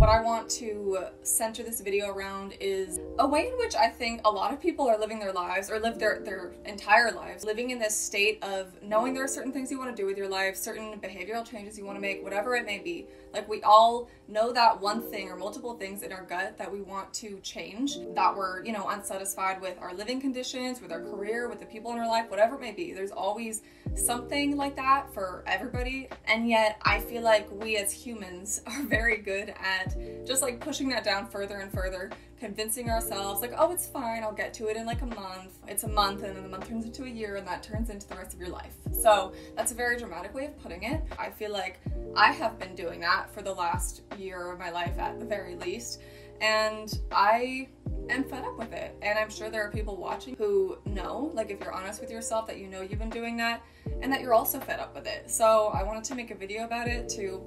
What I want to center this video around is a way in which I think a lot of people are living their lives, or live their entire lives, living in this state of knowing there are certain things you want to do with your life, certain behavioral changes you want to make, whatever it may be. Like, we all know that one thing or multiple things in our gut that we want to change, that we're, you know, unsatisfied with our living conditions, with our career, with the people in our life, whatever it may be. There's always something like that for everybody. And yet I feel like we as humans are very good at just like pushing that down further and further, convincing ourselves like, oh, it's fine, I'll get to it in like a month. It's a month, and then the month turns into a year, and that turns into the rest of your life. So that's a very dramatic way of putting it. I feel like I have been doing that for the last year of my life at the very least, and I am fed up with it. And I'm sure there are people watching who know, like, if you're honest with yourself, that you know you've been doing that and that you're also fed up with it. So I wanted to make a video about it to,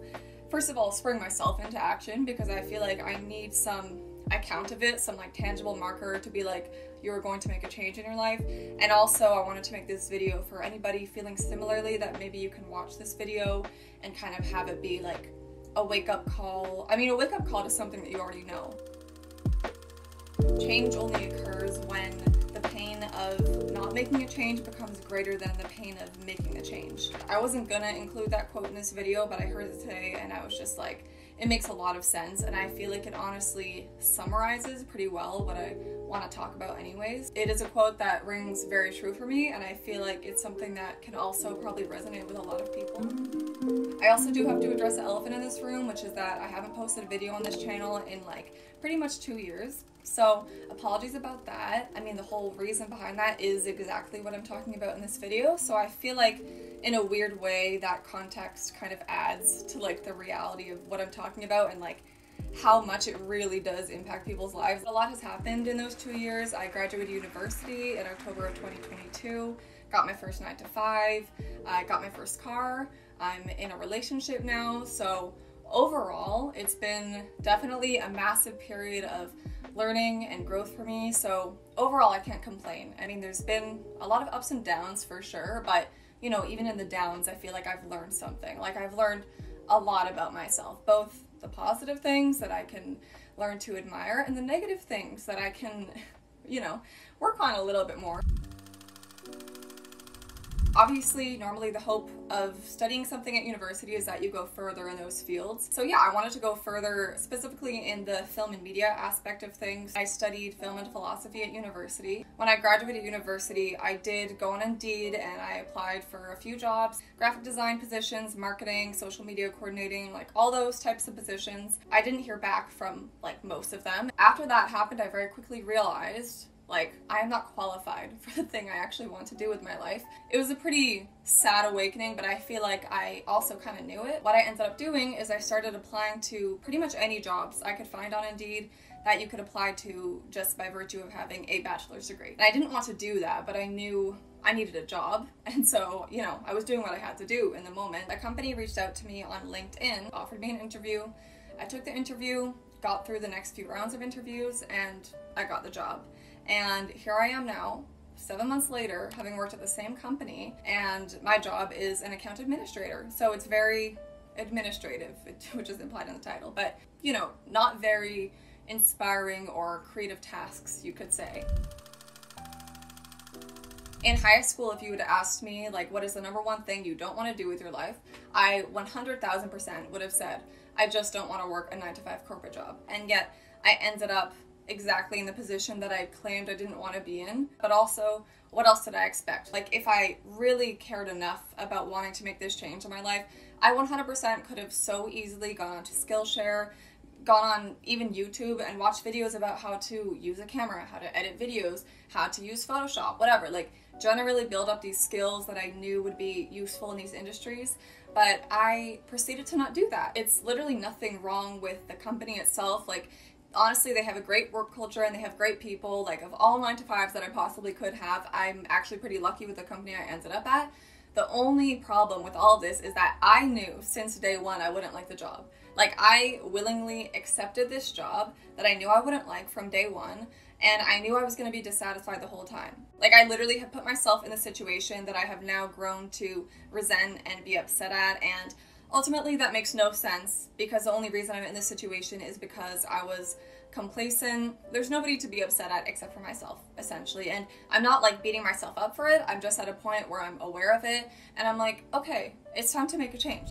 first of all, spring myself into action, because I feel like I need some account of it, some like tangible marker to be like, you're going to make a change in your life. And also I wanted to make this video for anybody feeling similarly, that maybe you can watch this video and kind of have it be like a wake-up call. I mean, a wake-up call to something that you already know. Change only occurs when the pain of not making a change becomes greater than the pain of making the change. I wasn't gonna include that quote in this video, but I heard it today and I was just like, it makes a lot of sense, and I feel like it honestly summarizes pretty well what I want to talk about anyways. It is a quote that rings very true for me, and I feel like it's something that can also probably resonate with a lot of people. I also do have to address the elephant in this room, which is that I haven't posted a video on this channel in like pretty much 2 years. So apologies about that. I mean, the whole reason behind that is exactly what I'm talking about in this video. So I feel like in a weird way that context kind of adds to like the reality of what I'm talking about and like how much it really does impact people's lives. A lot has happened in those 2 years. I graduated university in October of 2022, got my first 9-to-5, I got my first car, I'm in a relationship now. So overall, it's been definitely a massive period of learning and growth for me. So overall, I can't complain. I mean, there's been a lot of ups and downs for sure, but you know, even in the downs, I feel like I've learned something. Like, I've learned a lot about myself, both the positive things that I can learn to admire and the negative things that I can, you know, work on a little bit more. Obviously, normally the hope of studying something at university is that you go further in those fields. So yeah, I wanted to go further, specifically in the film and media aspect of things. I studied film and philosophy at university. When I graduated university, I did go on Indeed and I applied for a few jobs, graphic design positions, marketing, social media coordinating, like all those types of positions. I didn't hear back from like most of them. After that happened, I very quickly realized, like, I am not qualified for the thing I actually want to do with my life. It was a pretty sad awakening, but I feel like I also kind of knew it. What I ended up doing is I started applying to pretty much any jobs I could find on Indeed that you could apply to just by virtue of having a bachelor's degree. And I didn't want to do that, but I knew I needed a job, and so, you know, I was doing what I had to do in the moment. A company reached out to me on LinkedIn, offered me an interview. I took the interview, got through the next few rounds of interviews, and I got the job. And here I am now, 7 months later, having worked at the same company, and my job is an account administrator. So it's very administrative, which is implied in the title, but, you know, not very inspiring or creative tasks, you could say. In high school, if you would have asked me, like, what is the #1 thing you don't want to do with your life, I 100,000% would have said, I just don't want to work a 9-to-5 corporate job. And yet, I ended up exactly in the position that I claimed I didn't want to be in. But also, what else did I expect? Like, if I really cared enough about wanting to make this change in my life, I 100% could have so easily gone on to Skillshare, gone on even YouTube and watched videos about how to use a camera, how to edit videos, how to use Photoshop, whatever. Like, generally build up these skills that I knew would be useful in these industries. But I proceeded to not do that. It's literally nothing wrong with the company itself. Like, honestly, they have a great work culture and they have great people. Like, of all 9-to-5s that I possibly could have, I'm actually pretty lucky with the company I ended up at. The only problem with all of this is that I knew since day one I wouldn't like the job. Like, I willingly accepted this job that I knew I wouldn't like from day one, and I knew I was going to be dissatisfied the whole time. Like, I literally have put myself in a situation that I have now grown to resent and be upset at, and Ultimately, that makes no sense because the only reason I'm in this situation is because I was complacent. There's nobody to be upset at except for myself, essentially. And I'm not like beating myself up for it. I'm just at a point where I'm aware of it and I'm like, okay, it's time to make a change.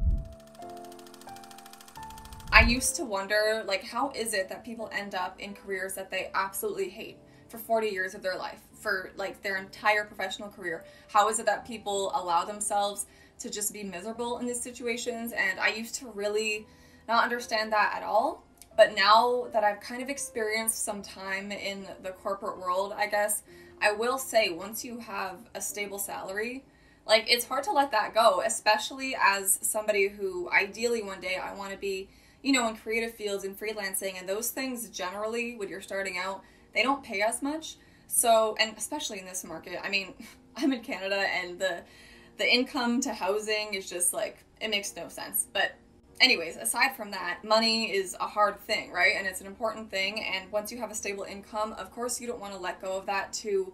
I used to wonder, like, how is it that people end up in careers that they absolutely hate for 40 years of their life, for like their entire professional career? How is it that people allow themselves to just be miserable in these situations? And I used to really not understand that at all. But now that I've kind of experienced some time in the corporate world, I guess, I will say once you have a stable salary, like, it's hard to let that go, especially as somebody who ideally one day I want to be, you know, in creative fields and freelancing, and those things generally, when you're starting out, they don't pay as much. So, and especially in this market, I mean, I'm in Canada and the income to housing is just like, it makes no sense. But anyways, aside from that, money is a hard thing, right? And it's an important thing. And once you have a stable income, of course, you don't want to let go of that to,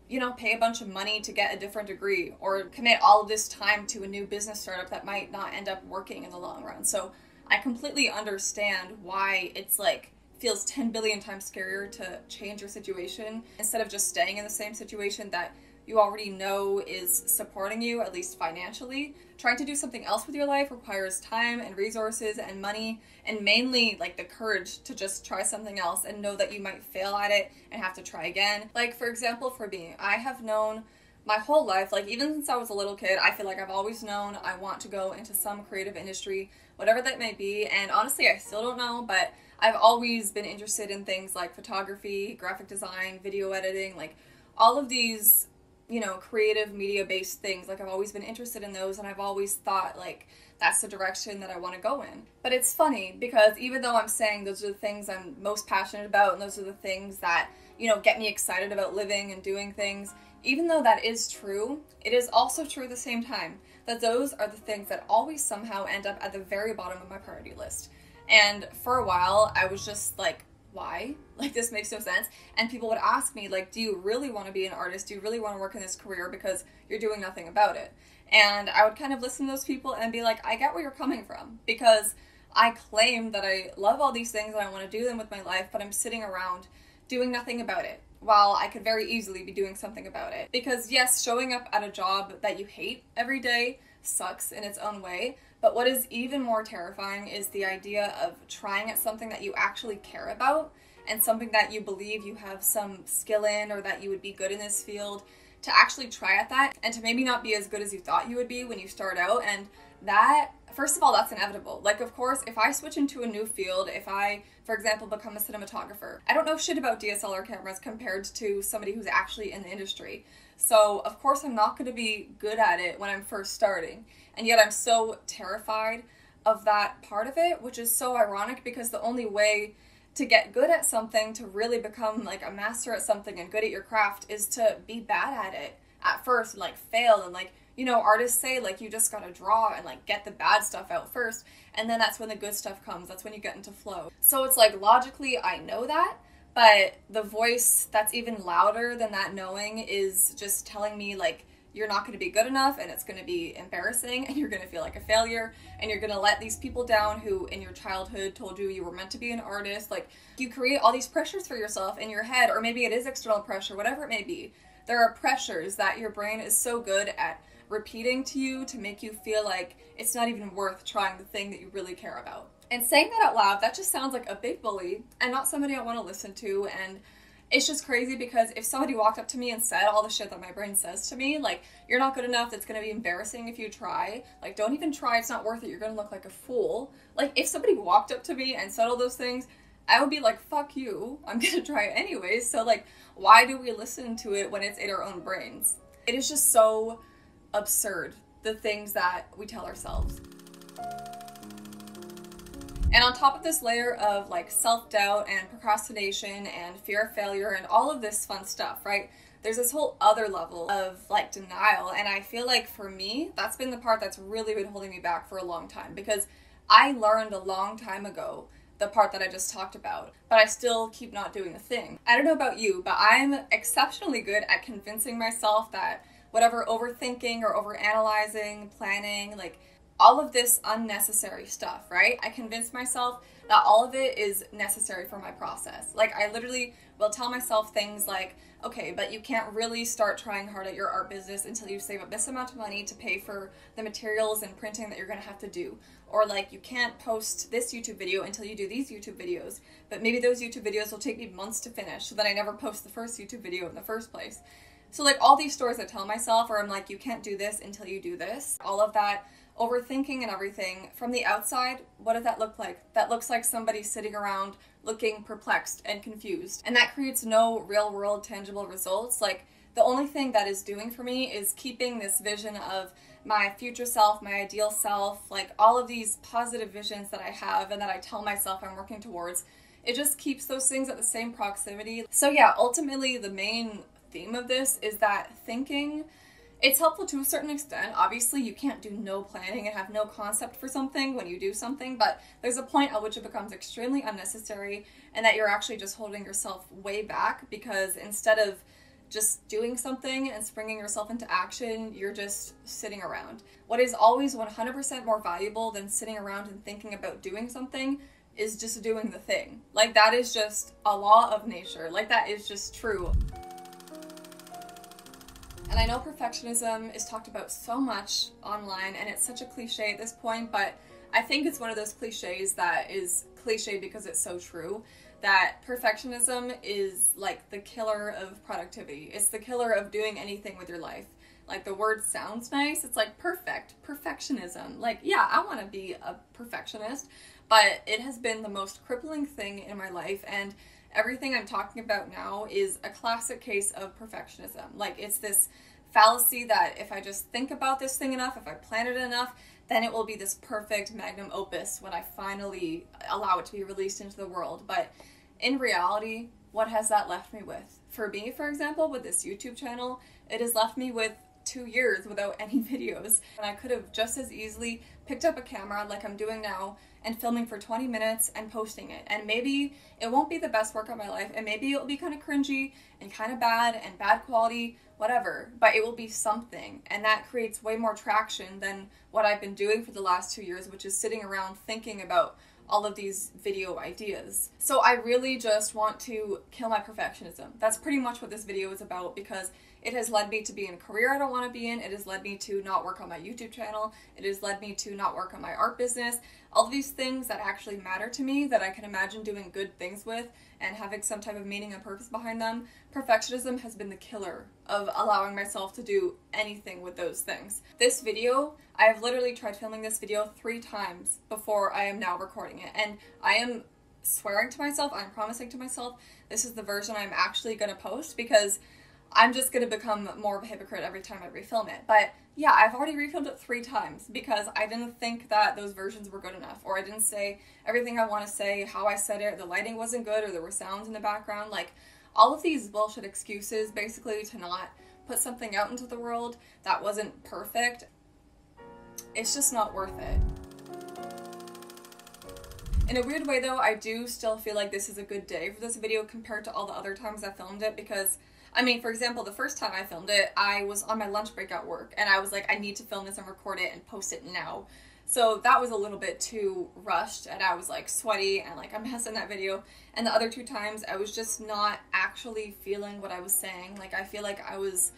you know, pay a bunch of money to get a different degree or commit all of this time to a new business startup that might not end up working in the long run. So I completely understand why it's like, feels 10 billion times scarier to change your situation instead of just staying in the same situation that you already know is supporting you, at least financially. Trying to do something else with your life requires time and resources and money, and mainly like the courage to just try something else and know that you might fail at it and have to try again. Like, for example, for me, I have known my whole life, like even since I was a little kid, I feel like I've always known I want to go into some creative industry, whatever that may be. And honestly, I still don't know, but I've always been interested in things like photography, graphic design, video editing, like all of these, you know, creative media-based things. Like, I've always been interested in those, and I've always thought, like, that's the direction that I want to go in. But it's funny, because even though I'm saying those are the things I'm most passionate about, and those are the things that, you know, get me excited about living and doing things, even though that is true, it is also true at the same time that those are the things that always somehow end up at the very bottom of my priority list. And for a while, I was just like, why? Like, this makes no sense. And people would ask me, like, do you really want to be an artist? Do you really want to work in this career because you're doing nothing about it? And I would kind of listen to those people and be like, I get where you're coming from, because I claim that I love all these things and I want to do them with my life, but I'm sitting around doing nothing about it, while I could very easily be doing something about it. Because yes, showing up at a job that you hate every day sucks in its own way, but what is even more terrifying is the idea of trying at something that you actually care about and something that you believe you have some skill in, or that you would be good in this field, to actually try at that and to maybe not be as good as you thought you would be when you start out. And that, first of all, that's inevitable. Like, of course, if I switch into a new field, if I, for example, become a cinematographer, I don't know shit about DSLR cameras compared to somebody who's actually in the industry. So, of course, I'm not going to be good at it when I'm first starting. And yet I'm so terrified of that part of it, which is so ironic, because the only way to get good at something, to really become like a master at something and good at your craft, is to be bad at it at first and like fail. And like, you know, artists say, like, you just gotta draw and like get the bad stuff out first, and then that's when the good stuff comes. That's when you get into flow. So it's like, logically I know that, but the voice that's even louder than that knowing is just telling me, like, you're not going to be good enough, and it's going to be embarrassing, and you're going to feel like a failure, and you're going to let these people down who in your childhood told you you were meant to be an artist. Like, you create all these pressures for yourself in your head, or maybe it is external pressure, whatever it may be. There are pressures that your brain is so good at repeating to you to make you feel like it's not even worth trying the thing that you really care about. And saying that out loud, that just sounds like a big bully and not somebody I want to listen to. And it's just crazy, because if somebody walked up to me and said all the shit that my brain says to me, like, you're not good enough, it's going to be embarrassing if you try, like, don't even try, it's not worth it, you're going to look like a fool. Like, if somebody walked up to me and said all those things, I would be like, fuck you, I'm going to try it anyways. So, like, why do we listen to it when it's in our own brains? It is just so absurd, the things that we tell ourselves. And on top of this layer of like self-doubt and procrastination and fear of failure and all of this fun stuff, right? There's this whole other level of like denial. And I feel like for me, that's been the part that's really been holding me back for a long time, because I learned a long time ago the part that I just talked about, but I still keep not doing the thing. I don't know about you, but I'm exceptionally good at convincing myself that whatever overthinking or overanalyzing, planning, like, all of this unnecessary stuff, right? I convinced myself that all of it is necessary for my process. Like, I literally will tell myself things like, okay, but you can't really start trying hard at your art business until you save up this amount of money to pay for the materials and printing that you're gonna have to do. Or like, you can't post this YouTube video until you do these YouTube videos, but maybe those YouTube videos will take me months to finish, so that I never post the first YouTube video in the first place. So like, all these stories I tell myself, or I'm like, you can't do this until you do this, all of that overthinking and everything, from the outside, what does that look like? That looks like somebody sitting around looking perplexed and confused. And that creates no real world tangible results. Like, the only thing that is doing for me is keeping this vision of my future self, my ideal self, like all of these positive visions that I have and that I tell myself I'm working towards. It just keeps those things at the same proximity. So yeah, ultimately the main theme of this is that thinking, it's helpful to a certain extent. Obviously, you can't do no planning and have no concept for something when you do something, but there's a point at which it becomes extremely unnecessary and that you're actually just holding yourself way back, because instead of just doing something and springing yourself into action, you're just sitting around. What is always 100% more valuable than sitting around and thinking about doing something is just doing the thing. Like, that is just a law of nature. Like, that is just true. And I know perfectionism is talked about so much online, and it's such a cliche at this point, but I think it's one of those cliches that is cliche because it's so true, that perfectionism is like the killer of productivity. It's the killer of doing anything with your life. Like, the word sounds nice. It's like perfectionism. Like, yeah, I want to be a perfectionist, but it has been the most crippling thing in my life, and everything I'm talking about now is a classic case of perfectionism. Like, it's this fallacy that if I just think about this thing enough, if I plan it enough, then it will be this perfect magnum opus when I finally allow it to be released into the world. But in reality, what has that left me with? For me, for example, with this YouTube channel, it has left me with 2 years without any videos. And I could have just as easily picked up a camera like I'm doing now and filming for 20 minutes and posting it. And maybe it won't be the best work of my life, and maybe it'll be kind of cringy and kind of bad and bad quality, whatever, but it will be something. And that creates way more traction than what I've been doing for the last 2 years, which is sitting around thinking about all of these video ideas. So I really just want to kill my perfectionism. That's pretty much what this video is about, because it has led me to be in a career I don't want to be in. It has led me to not work on my YouTube channel. It has led me to not work on my art business. All of these things that actually matter to me, that I can imagine doing good things with and having some type of meaning and purpose behind them. Perfectionism has been the killer of allowing myself to do anything with those things. This video, I have literally tried filming this video 3 times before I am now recording it. And I am swearing to myself, I'm promising to myself, this is the version I'm actually gonna post, because I'm just gonna become more of a hypocrite every time I refilm it. But yeah, I've already refilmed it 3 times because I didn't think that those versions were good enough, or I didn't say everything I want to say, how I said it, the lighting wasn't good, or there were sounds in the background. Like, all of these bullshit excuses basically to not put something out into the world that wasn't perfect. It's just not worth it. In a weird way though, I do still feel like this is a good day for this video compared to all the other times I filmed it, because I mean, for example, the first time I filmed it, I was on my lunch break at work, and I was like, I need to film this and record it and post it now. So that was a little bit too rushed, and I was like sweaty and like a mess in that video. And the other 2 times, I was just not actually feeling what I was saying. Like, I feel like I was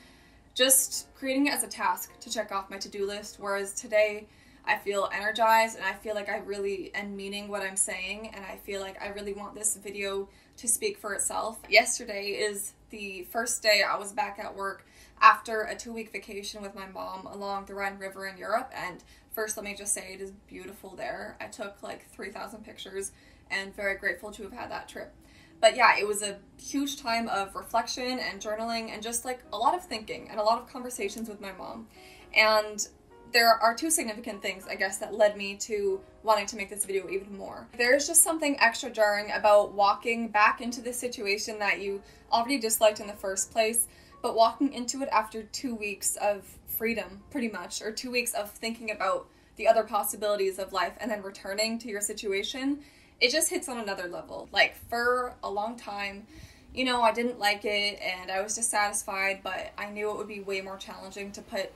just creating it as a task to check off my to-do list, whereas today I feel energized and I feel like I really am meaning what I'm saying, and I feel like I really want this video to speak for itself. Yesterday is the first day I was back at work after a 2-week vacation with my mom along the Rhine River in Europe, and first let me just say it is beautiful there. I took like 3,000 pictures and very grateful to have had that trip. But yeah, it was a huge time of reflection and journaling and just like a lot of thinking and a lot of conversations with my mom. And there are 2 significant things, I guess, that led me to wanting to make this video even more. There's just something extra jarring about walking back into this situation that you already disliked in the first place, but walking into it after 2 weeks of freedom, pretty much, or 2 weeks of thinking about the other possibilities of life and then returning to your situation, it just hits on another level. Like, for a long time, you know, I didn't like it and I was dissatisfied, but I knew it would be way more challenging to put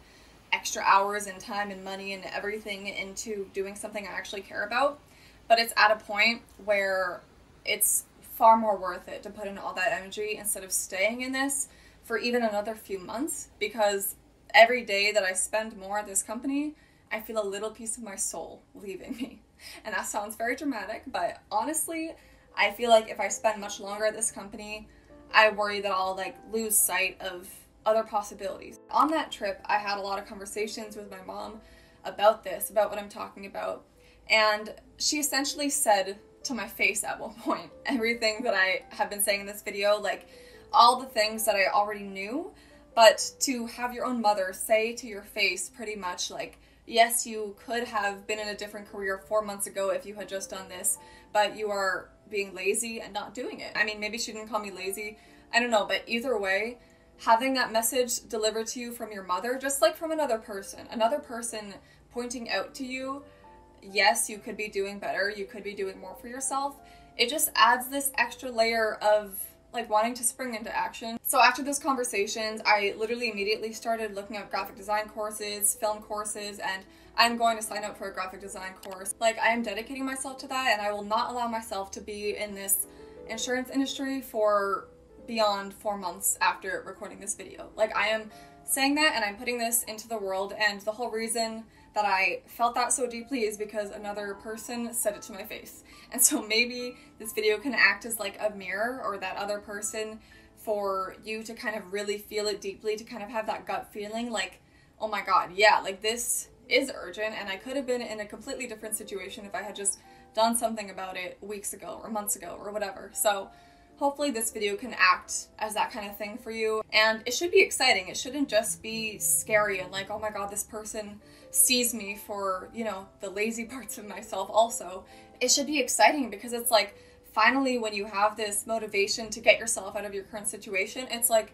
extra hours and time and money and everything into doing something I actually care about. But it's at a point where it's far more worth it to put in all that energy instead of staying in this for even another few months, because every day that I spend more at this company, I feel a little piece of my soul leaving me. And that sounds very dramatic, but honestly, I feel like if I spend much longer at this company, I worry that I'll like lose sight of other possibilities. On that trip, I had a lot of conversations with my mom about this, about what I'm talking about. And she essentially said to my face at one point everything that I have been saying in this video, like all the things that I already knew, but to have your own mother say to your face pretty much like, yes, you could have been in a different career 4 months ago if you had just done this, but you are being lazy and not doing it. I mean, maybe she didn't call me lazy, I don't know, but either way, having that message delivered to you from your mother, just like from another person pointing out to you, yes, you could be doing better, you could be doing more for yourself, it just adds this extra layer of like wanting to spring into action. So after those conversations, I literally immediately started looking up graphic design courses, film courses, and I'm going to sign up for a graphic design course. Like, I am dedicating myself to that, and I will not allow myself to be in this insurance industry for beyond 4 months after recording this video. Like, I am saying that and I'm putting this into the world, and the whole reason that I felt that so deeply is because another person said it to my face. And so maybe this video can act as like a mirror, or that other person, for you to kind of really feel it deeply, to kind of have that gut feeling like, oh my god, yeah, like this is urgent and I could have been in a completely different situation if I had just done something about it weeks ago or months ago or whatever. So hopefully this video can act as that kind of thing for you. And it should be exciting. It shouldn't just be scary and like, oh my god, this person sees me for, you know, the lazy parts of myself also. It should be exciting because it's like, finally, when you have this motivation to get yourself out of your current situation, it's like,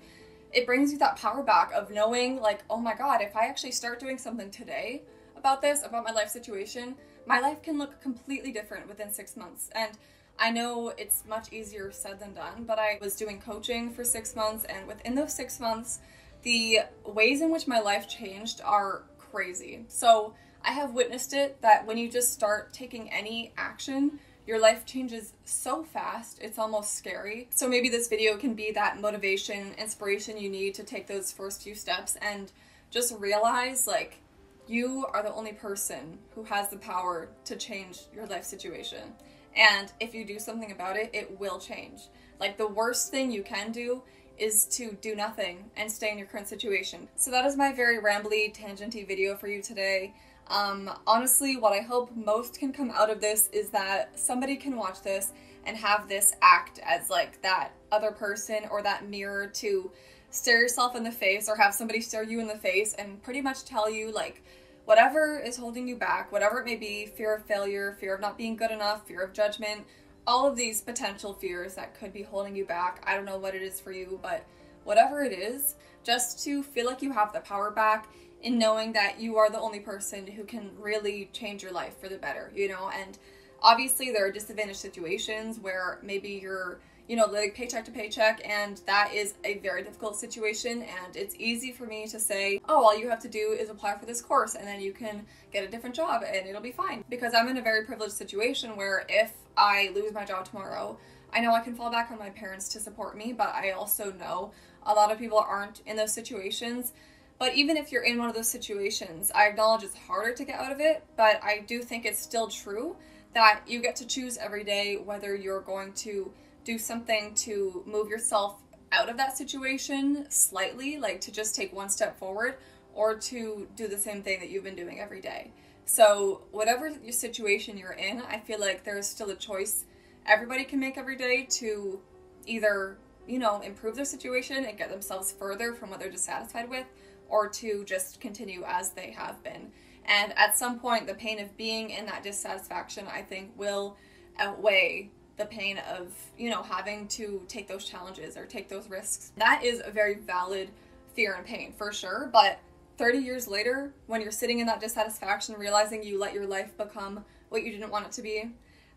it brings you that power back of knowing like, oh my god, if I actually start doing something today about this, about my life situation, my life can look completely different within 6 months. And I know it's much easier said than done, but I was doing coaching for 6 months, and within those 6 months, the ways in which my life changed are crazy. So I have witnessed it, that when you just start taking any action, your life changes so fast, it's almost scary. So maybe this video can be that motivation, inspiration you need to take those first few steps and just realize like, you are the only person who has the power to change your life situation. And if you do something about it, it will change. Like, the worst thing you can do is to do nothing and stay in your current situation. So that is my very rambly, tangenty video for you today. Honestly, what I hope most can come out of this is that somebody can watch this and have this act as like that other person or that mirror to stare yourself in the face, or have somebody stare you in the face and pretty much tell you like, whatever is holding you back, whatever it may be, fear of failure, fear of not being good enough, fear of judgment, all of these potential fears that could be holding you back. I don't know what it is for you, but whatever it is, just to feel like you have the power back in knowing that you are the only person who can really change your life for the better, you know? And obviously there are disadvantaged situations where maybe you're, you know, living paycheck to paycheck, and that is a very difficult situation, and it's easy for me to say, oh, all you have to do is apply for this course and then you can get a different job and it'll be fine. Because I'm in a very privileged situation where if I lose my job tomorrow, I know I can fall back on my parents to support me, but I also know a lot of people aren't in those situations. But even if you're in one of those situations, I acknowledge it's harder to get out of it, but I do think it's still true that you get to choose every day whether you're going to do something to move yourself out of that situation slightly, like to just take one step forward, or to do the same thing that you've been doing every day. So whatever your situation you're in, I feel like there is still a choice everybody can make every day to either, you know, improve their situation and get themselves further from what they're dissatisfied with, or to just continue as they have been. And at some point, the pain of being in that dissatisfaction, I think, will outweigh the pain of, you know, having to take those challenges or take those risks. That is a very valid fear and pain, for sure, but 30 years later, when you're sitting in that dissatisfaction, realizing you let your life become what you didn't want it to be,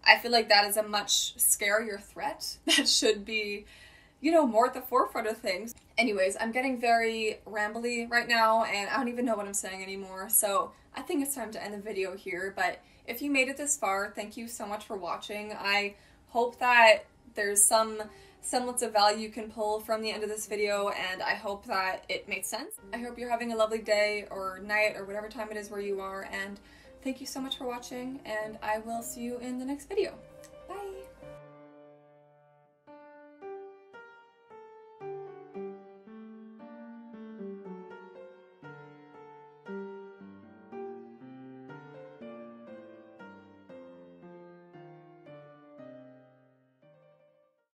I feel like that is a much scarier threat that should be, you know, more at the forefront of things. Anyways, I'm getting very rambly right now, and I don't even know what I'm saying anymore, so I think it's time to end the video here. But if you made it this far, thank you so much for watching. I hope that there's some semblance of value you can pull from the end of this video, and I hope that it made sense. I hope you're having a lovely day or night or whatever time it is where you are, and thank you so much for watching, and I will see you in the next video.